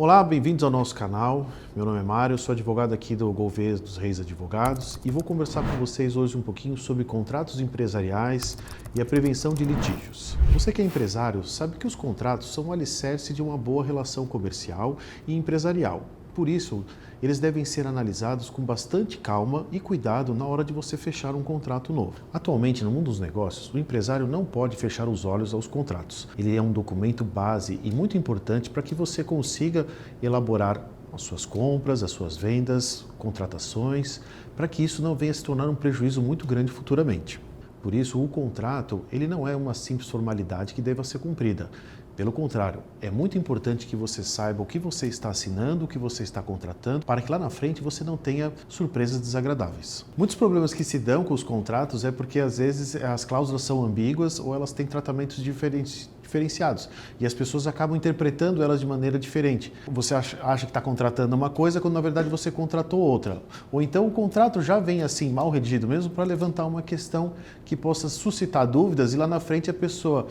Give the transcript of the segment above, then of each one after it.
Olá, bem-vindos ao nosso canal. Meu nome é Mário, sou advogado aqui do Gouveia dos Reis Advogados e vou conversar com vocês hoje um pouquinho sobre contratos empresariais e a prevenção de litígios. Você que é empresário sabe que os contratos são o alicerce de uma boa relação comercial e empresarial. Por isso, eles devem ser analisados com bastante calma e cuidado na hora de você fechar um contrato novo. Atualmente, no mundo dos negócios, o empresário não pode fechar os olhos aos contratos. Ele é um documento base e muito importante para que você consiga elaborar as suas compras, as suas vendas, contratações, para que isso não venha a se tornar um prejuízo muito grande futuramente. Por isso, o contrato ele não é uma simples formalidade que deva ser cumprida. Pelo contrário, é muito importante que você saiba o que você está assinando, o que você está contratando, para que lá na frente você não tenha surpresas desagradáveis. Muitos problemas que se dão com os contratos é porque às vezes as cláusulas são ambíguas ou elas têm tratamentos diferenciados e as pessoas acabam interpretando elas de maneira diferente. Você acha que está contratando uma coisa quando na verdade você contratou outra. Ou então o contrato já vem assim mal redigido mesmo para levantar uma questão que possa suscitar dúvidas e lá na frente a pessoa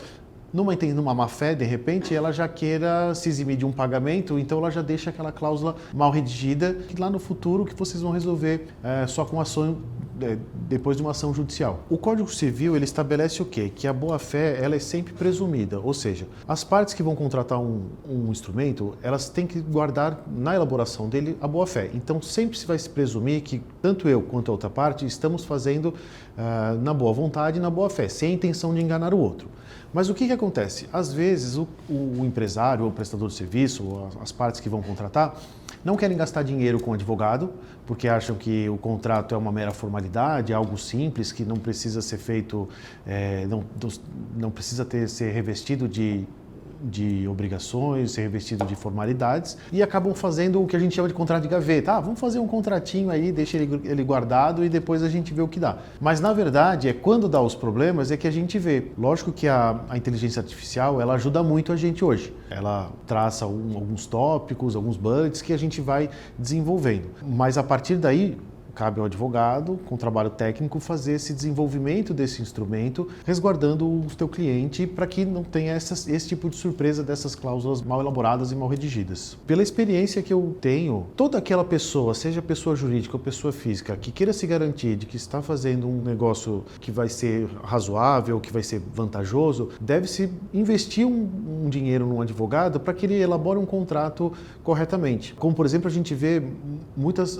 numa má fé, de repente, ela já queira se eximir de um pagamento, então ela já deixa aquela cláusula mal redigida, que lá no futuro que vocês vão resolver só com ação, depois de uma ação judicial. O Código Civil, ele estabelece o quê? Que a boa-fé, ela é sempre presumida, ou seja, as partes que vão contratar um instrumento, elas têm que guardar na elaboração dele a boa-fé. Então, sempre se vai se presumir que tanto eu quanto a outra parte estamos fazendo na boa vontade e na boa-fé, sem a intenção de enganar o outro. Mas o que acontece? Às vezes o empresário ou o prestador de serviço, ou as partes que vão contratar, não querem gastar dinheiro com advogado, porque acham que o contrato é uma mera formalidade, é algo simples, que não precisa ser feito, não precisa ser revestido de obrigações, ser revestido de formalidades e acabam fazendo o que a gente chama de contrato de gaveta. Vamos fazer um contratinho aí, deixa ele guardado e depois a gente vê o que dá. Mas na verdade, quando dá os problemas é que a gente vê. Lógico que a inteligência artificial, ela ajuda muito a gente hoje. Ela traça alguns tópicos, alguns bullets que a gente vai desenvolvendo. Mas a partir daí, cabe ao advogado, com trabalho técnico, fazer esse desenvolvimento desse instrumento, resguardando o teu cliente para que não tenha esse tipo de surpresa dessas cláusulas mal elaboradas e mal redigidas. Pela experiência que eu tenho, toda aquela pessoa, seja pessoa jurídica ou pessoa física, que queira se garantir de que está fazendo um negócio que vai ser razoável, que vai ser vantajoso, deve-se investir um dinheiro num advogado para que ele elabore um contrato corretamente. Como, por exemplo, a gente vê muitas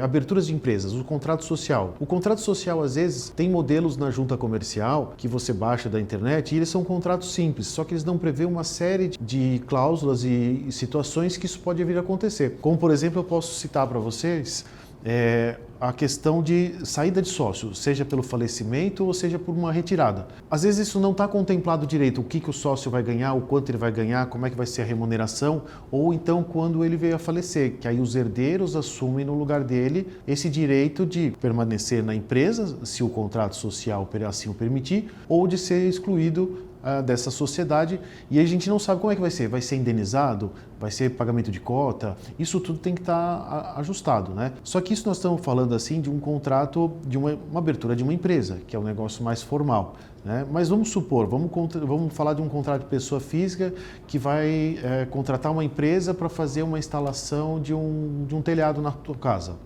aberturas de empresas, o contrato social. O contrato social, às vezes, tem modelos na junta comercial que você baixa da internet e eles são contratos simples, só que eles não prevêem uma série de cláusulas e situações que isso pode vir a acontecer. Como, por exemplo, eu posso citar para vocês a questão de saída de sócio, seja pelo falecimento ou seja por uma retirada. Às vezes isso não está contemplado direito, o que o sócio vai ganhar, o quanto ele vai ganhar, como é que vai ser a remuneração, ou então quando ele veio a falecer, que aí os herdeiros assumem no lugar dele esse direito de permanecer na empresa, se o contrato social assim o permitir, ou de ser excluído dessa sociedade, e a gente não sabe como é que vai ser indenizado, vai ser pagamento de cota, isso tudo tem que estar ajustado, né? Só que isso nós estamos falando assim de um contrato, de uma abertura de uma empresa, que é um negócio mais formal, né? Mas vamos supor, vamos falar de um contrato de pessoa física que vai contratar uma empresa para fazer uma instalação de um telhado na tua casa.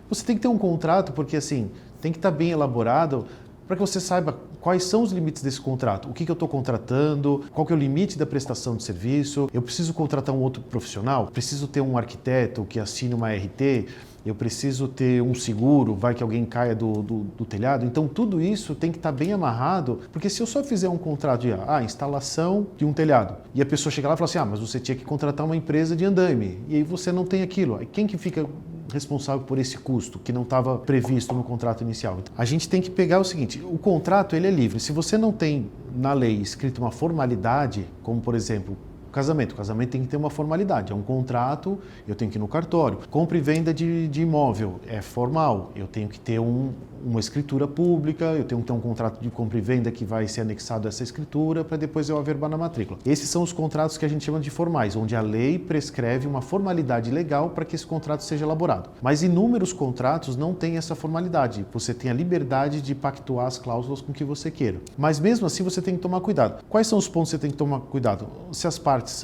Você tem que ter um contrato, porque assim, tem que estar bem elaborado, para que você saiba quais são os limites desse contrato, o que eu estou contratando, qual que é o limite da prestação de serviço, eu preciso contratar um outro profissional, preciso ter um arquiteto que assine uma RT, eu preciso ter um seguro, vai que alguém caia do telhado. Então tudo isso tem que estar bem amarrado, porque se eu só fizer um contrato de instalação de um telhado, e a pessoa chega lá e fala assim, mas você tinha que contratar uma empresa de andaime, e aí você não tem aquilo, aí quem que fica responsável por esse custo que não estava previsto no contrato inicial? A gente tem que pegar o seguinte, o contrato ele é livre, se você não tem na lei escrito uma formalidade, como por exemplo, o casamento tem que ter uma formalidade, é um contrato, eu tenho que ir no cartório. Compra e venda de imóvel é formal, eu tenho que ter uma escritura pública, eu tenho que ter um contrato de compra e venda que vai ser anexado a essa escritura para depois eu averbar na matrícula. Esses são os contratos que a gente chama de formais, onde a lei prescreve uma formalidade legal para que esse contrato seja elaborado. Mas inúmeros contratos não têm essa formalidade, você tem a liberdade de pactuar as cláusulas com o que você queira. Mas mesmo assim você tem que tomar cuidado. Quais são os pontos que você tem que tomar cuidado? Se as partes partes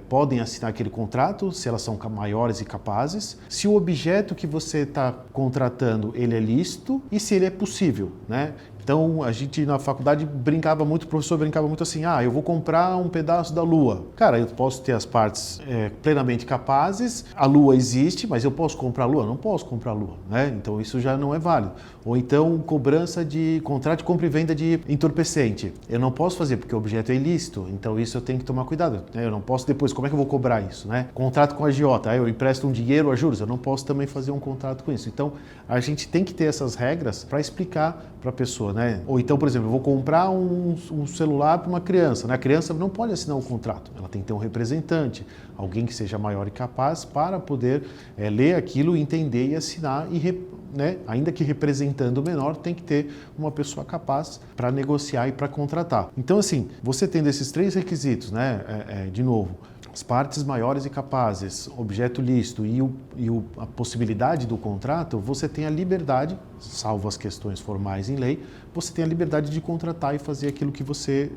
podem assinar aquele contrato, se elas são maiores e capazes, se o objeto que você está contratando ele é lícito e se ele é possível, né? Então, a gente na faculdade brincava muito, o professor brincava muito assim, eu vou comprar um pedaço da Lua. Cara, eu posso ter as partes plenamente capazes, a Lua existe, mas eu posso comprar a Lua? Não posso comprar a Lua, né? Então, isso já não é válido. Ou então, cobrança de contrato de compra e venda de entorpecente. Eu não posso fazer, porque o objeto é ilícito, então isso eu tenho que tomar cuidado, né? Eu não posso depois, como é que eu vou cobrar isso, né? Contrato com a agiota, eu empresto um dinheiro a juros, eu não posso também fazer um contrato com isso. Então, a gente tem que ter essas regras para explicar para a pessoa, né? Ou então, por exemplo, eu vou comprar um celular para uma criança, né? A criança não pode assinar um contrato, ela tem que ter um representante, alguém que seja maior e capaz para poder ler aquilo, entender e assinar né? Ainda que representando o menor, tem que ter uma pessoa capaz para negociar e para contratar. Então, assim, você tendo esses 3 requisitos, né? De novo, as partes maiores e capazes, objeto lícito e a possibilidade do contrato, você tem a liberdade, salvo as questões formais em lei, você tem a liberdade de contratar e fazer aquilo que você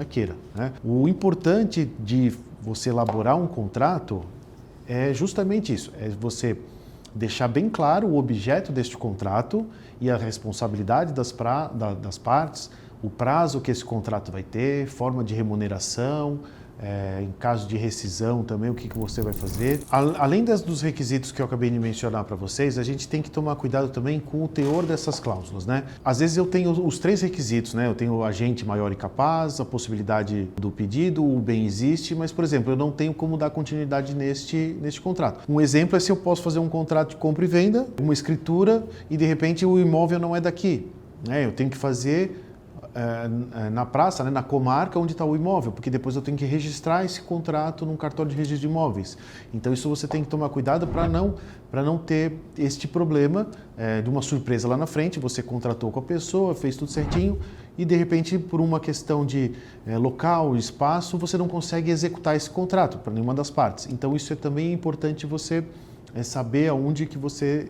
queira, né? O importante de você elaborar um contrato é justamente isso, é você deixar bem claro o objeto deste contrato e a responsabilidade das partes, o prazo que esse contrato vai ter, forma de remuneração, em caso de rescisão também, o que você vai fazer. Além dos requisitos que eu acabei de mencionar para vocês, a gente tem que tomar cuidado também com o teor dessas cláusulas, né? Às vezes eu tenho os 3 requisitos, né? Eu tenho o agente maior e capaz, a possibilidade do pedido, o bem existe, mas, por exemplo, eu não tenho como dar continuidade neste contrato. Um exemplo é se eu posso fazer um contrato de compra e venda, uma escritura, e de repente o imóvel não é daqui, né? Eu tenho que fazer na praça, né, na comarca onde está o imóvel, porque depois eu tenho que registrar esse contrato num cartório de registro de imóveis. Então isso você tem que tomar cuidado para não ter este problema de uma surpresa lá na frente, você contratou com a pessoa, fez tudo certinho e de repente por uma questão de local, espaço, você não consegue executar esse contrato para nenhuma das partes. Então isso também é importante você saber aonde que você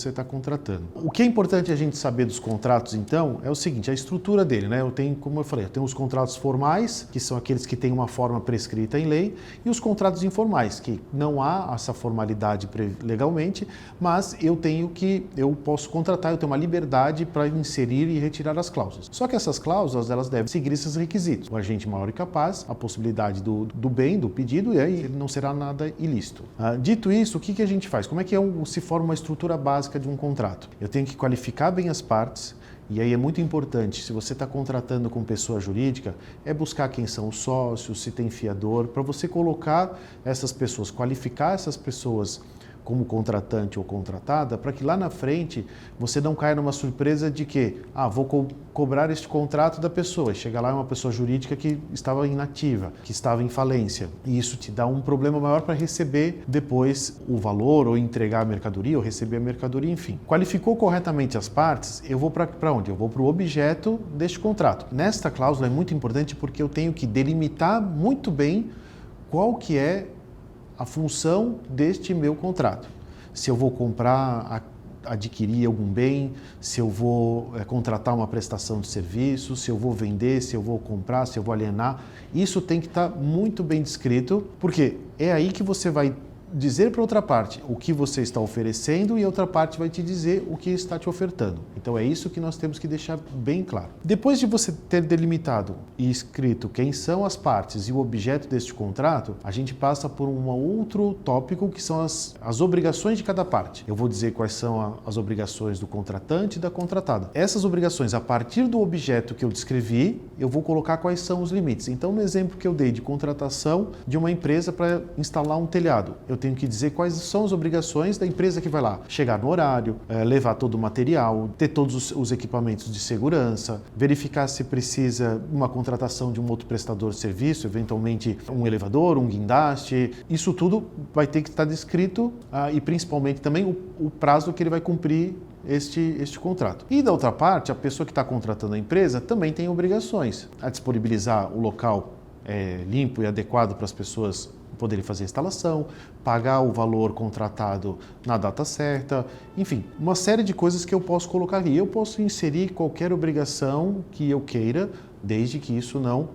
está contratando. O que é importante a gente saber dos contratos, então, é o seguinte, a estrutura dele, né? Como eu falei, eu tenho os contratos formais, que são aqueles que têm uma forma prescrita em lei, e os contratos informais, que não há essa formalidade legalmente, mas eu posso contratar, eu tenho uma liberdade para inserir e retirar as cláusulas. Só que essas cláusulas, elas devem seguir esses requisitos. O agente maior e capaz, a possibilidade do bem, do pedido, e aí ele não será nada ilícito. Dito isso, o que a gente faz? Como é que se forma uma estrutura básica de um contrato? Eu tenho que qualificar bem as partes, e aí é muito importante, se você está contratando com pessoa jurídica, é buscar quem são os sócios, se tem fiador, para você colocar essas pessoas, qualificar essas pessoas como contratante ou contratada, para que lá na frente você não caia numa surpresa de que, vou cobrar este contrato da pessoa, e chega lá é uma pessoa jurídica que estava inativa, que estava em falência, e isso te dá um problema maior para receber depois o valor, ou entregar a mercadoria, ou receber a mercadoria, enfim. Qualificou corretamente as partes, eu vou para onde? Eu vou para o objeto deste contrato. Nesta cláusula é muito importante porque eu tenho que delimitar muito bem qual que é a função deste meu contrato. Se eu vou comprar, adquirir algum bem, se eu vou contratar uma prestação de serviço, se eu vou vender, se eu vou comprar, se eu vou alienar, isso tem que estar muito bem descrito, porque é aí que você vai dizer para outra parte o que você está oferecendo e a outra parte vai te dizer o que está te ofertando. Então é isso que nós temos que deixar bem claro. Depois de você ter delimitado e escrito quem são as partes e o objeto deste contrato, a gente passa por um outro tópico que são as obrigações de cada parte. Eu vou dizer quais são as obrigações do contratante e da contratada. Essas obrigações, a partir do objeto que eu descrevi, eu vou colocar quais são os limites. Então, no exemplo que eu dei de contratação de uma empresa para instalar um telhado, eu tenho que dizer quais são as obrigações da empresa que vai lá. Chegar no horário, levar todo o material, ter todos os equipamentos de segurança, verificar se precisa uma contratação de um outro prestador de serviço, eventualmente um elevador, um guindaste. Isso tudo vai ter que estar descrito e principalmente também o prazo que ele vai cumprir este contrato. E da outra parte, a pessoa que está contratando a empresa também tem obrigações a disponibilizar o local limpo e adequado para as pessoas poderem fazer a instalação, pagar o valor contratado na data certa, enfim, uma série de coisas que eu posso colocar aqui. Eu posso inserir qualquer obrigação que eu queira, desde que isso não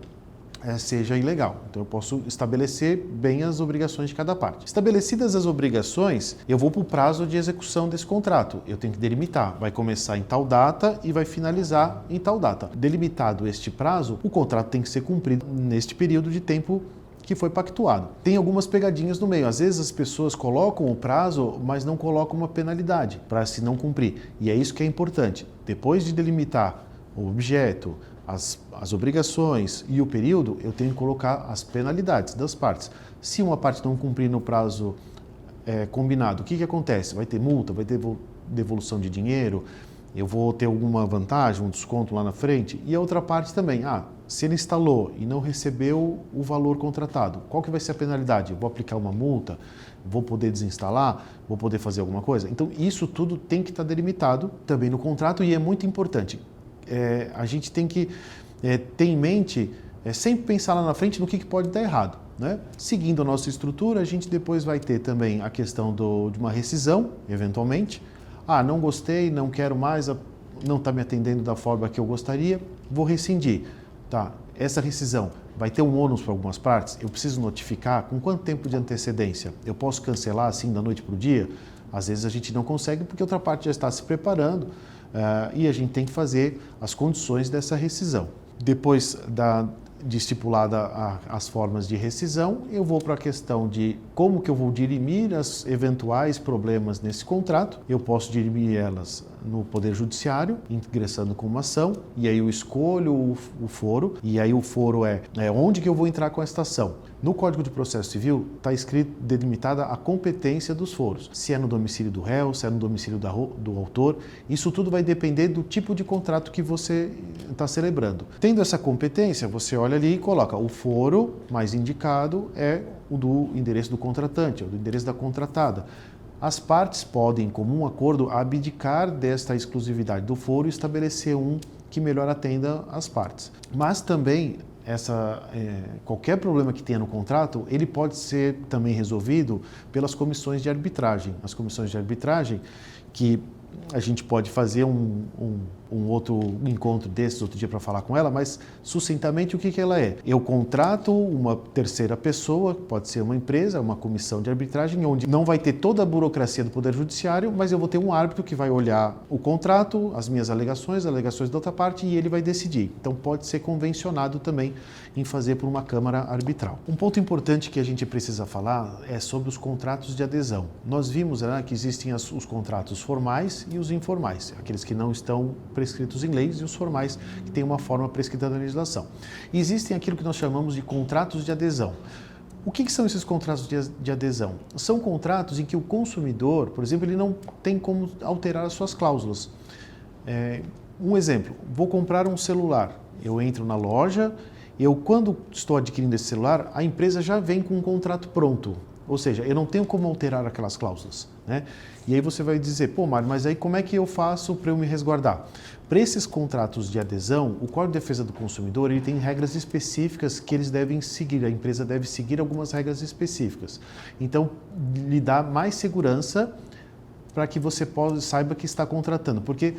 seja ilegal. Então eu posso estabelecer bem as obrigações de cada parte. Estabelecidas as obrigações, eu vou para o prazo de execução desse contrato. Eu tenho que delimitar. Vai começar em tal data e vai finalizar em tal data. Delimitado este prazo, o contrato tem que ser cumprido neste período de tempo que foi pactuado. Tem algumas pegadinhas no meio. Às vezes as pessoas colocam o prazo, mas não colocam uma penalidade para se não cumprir. E é isso que é importante. Depois de delimitar o objeto, as obrigações e o período, eu tenho que colocar as penalidades das partes. Se uma parte não cumprir no prazo combinado, o que acontece? Vai ter multa, vai ter devolução de dinheiro, eu vou ter alguma vantagem, um desconto lá na frente. E a outra parte também, se ele instalou e não recebeu o valor contratado, qual que vai ser a penalidade? Eu vou aplicar uma multa? Vou poder desinstalar? Vou poder fazer alguma coisa? Então isso tudo tem que estar delimitado também no contrato e é muito importante. A gente tem que ter em mente, sempre pensar lá na frente no que pode dar errado, né? Seguindo a nossa estrutura, a gente depois vai ter também a questão de uma rescisão, eventualmente. Não gostei, não quero mais, não está me atendendo da forma que eu gostaria, vou rescindir. Tá, essa rescisão vai ter um ônus para algumas partes, eu preciso notificar com quanto tempo de antecedência? Eu posso cancelar assim da noite para o dia? Às vezes a gente não consegue porque outra parte já está se preparando e a gente tem que fazer as condições dessa rescisão. Depois de estipulada as formas de rescisão, eu vou para a questão de como que eu vou dirimir os eventuais problemas nesse contrato. Eu posso dirimir elas no Poder Judiciário, ingressando com uma ação, e aí eu escolho o foro, e aí o foro é onde que eu vou entrar com esta ação. No Código de Processo Civil está escrito, delimitada a competência dos foros. Se é no domicílio do réu, se é no domicílio do autor, isso tudo vai depender do tipo de contrato que você está celebrando. Tendo essa competência, você olha ali e coloca o foro mais indicado é o do endereço do contratante, é o do endereço da contratada. As partes podem, em comum acordo, abdicar desta exclusividade do foro e estabelecer um que melhor atenda as partes. Mas também qualquer problema que tenha no contrato, ele pode ser também resolvido pelas comissões de arbitragem. As comissões de arbitragem que a gente pode fazer um outro encontro desses outro dia para falar com ela, mas sucintamente o que ela é? Eu contrato uma terceira pessoa, pode ser uma empresa, uma comissão de arbitragem, onde não vai ter toda a burocracia do Poder Judiciário, mas eu vou ter um árbitro que vai olhar o contrato, as minhas alegações da outra parte e ele vai decidir. Então pode ser convencionado também em fazer por uma Câmara Arbitral. Um ponto importante que a gente precisa falar é sobre os contratos de adesão. Nós vimos que existem os contratos formais e os informais, aqueles que não estão prescritos em leis e os formais que têm uma forma prescrita na legislação. E existem aquilo que nós chamamos de contratos de adesão. O que são esses contratos de adesão? São contratos em que o consumidor, por exemplo, ele não tem como alterar as suas cláusulas. Um exemplo, vou comprar um celular, eu entro na loja, quando estou adquirindo esse celular, a empresa já vem com um contrato pronto. Ou seja, eu não tenho como alterar aquelas cláusulas, né? E aí você vai dizer, Mário, mas aí como é que eu faço para eu me resguardar? Para esses contratos de adesão, o Código de Defesa do Consumidor ele tem regras específicas que eles devem seguir, a empresa deve seguir algumas regras específicas. Então, lhe dá mais segurança para que você saiba que está contratando, porque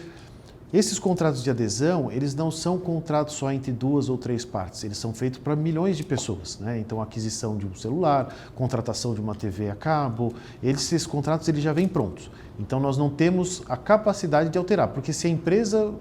esses contratos de adesão, eles não são contratos só entre 2 ou 3 partes, eles são feitos para milhões de pessoas, né? Então, aquisição de um celular, contratação de uma TV a cabo, esses contratos eles já vêm prontos. Então, nós não temos a capacidade de alterar, porque se a empresa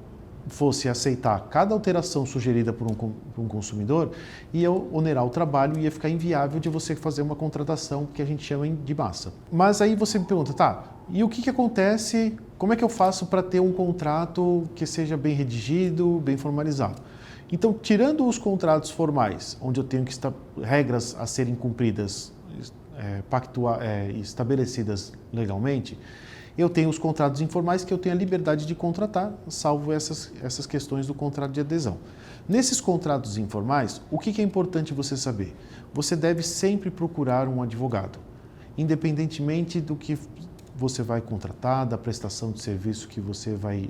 fosse aceitar cada alteração sugerida por um consumidor, ia onerar o trabalho e ia ficar inviável de você fazer uma contratação que a gente chama de massa. Mas aí você me pergunta, e o que acontece, como é que eu faço para ter um contrato que seja bem redigido, bem formalizado? Então, tirando os contratos formais, onde eu tenho que regras a serem cumpridas, estabelecidas legalmente, eu tenho os contratos informais que eu tenho a liberdade de contratar, salvo essas questões do contrato de adesão. Nesses contratos informais, o que é importante você saber? Você deve sempre procurar um advogado, independentemente do que você vai contratar, da prestação de serviço que você vai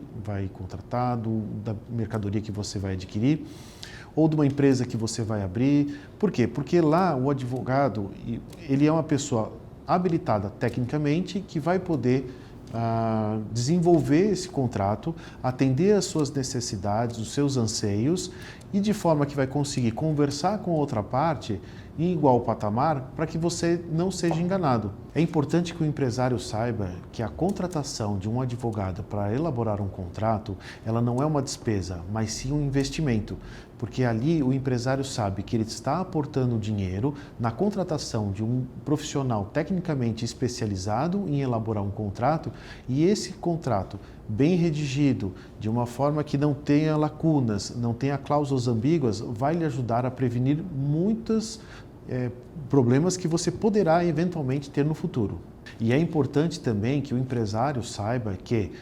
contratar, da mercadoria que você vai adquirir, ou de uma empresa que você vai abrir. Por quê? Porque lá o advogado, ele é uma pessoa habilitada tecnicamente que vai poder desenvolver esse contrato, atender às suas necessidades, os seus anseios e de forma que vai conseguir conversar com a outra parte em igual patamar para que você não seja enganado. É importante que o empresário saiba que a contratação de um advogado para elaborar um contrato, ela não é uma despesa, mas sim um investimento, porque ali o empresário sabe que ele está aportando dinheiro na contratação de um profissional tecnicamente especializado em elaborar um contrato e esse contrato bem redigido, de uma forma que não tenha lacunas, não tenha cláusulas ambíguas, vai lhe ajudar a prevenir muitos problemas que você poderá eventualmente ter no futuro. E é importante também que o empresário saiba que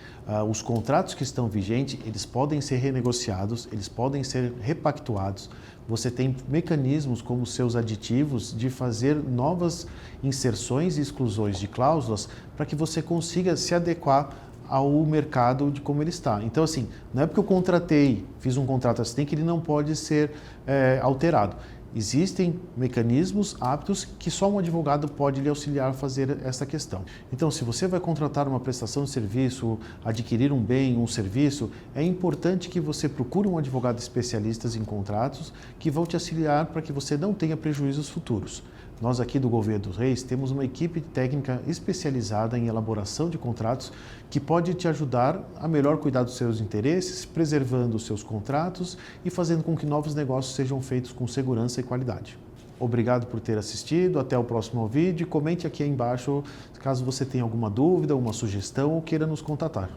os contratos que estão vigentes, eles podem ser renegociados, eles podem ser repactuados. Você tem mecanismos como seus aditivos de fazer novas inserções e exclusões de cláusulas para que você consiga se adequar ao mercado de como ele está. Então, assim, não é porque eu contratei, fiz um contrato assim que ele não pode ser alterado. Existem mecanismos aptos que só um advogado pode lhe auxiliar a fazer essa questão. Então, se você vai contratar uma prestação de serviço, adquirir um bem, um serviço, é importante que você procure um advogado especialista em contratos que vão te auxiliar para que você não tenha prejuízos futuros. Nós aqui do Gouveia dos Reis temos uma equipe técnica especializada em elaboração de contratos que pode te ajudar a melhor cuidar dos seus interesses, preservando os seus contratos e fazendo com que novos negócios sejam feitos com segurança e qualidade. Obrigado por ter assistido, até o próximo vídeo e comente aqui embaixo caso você tenha alguma dúvida, uma sugestão ou queira nos contatar.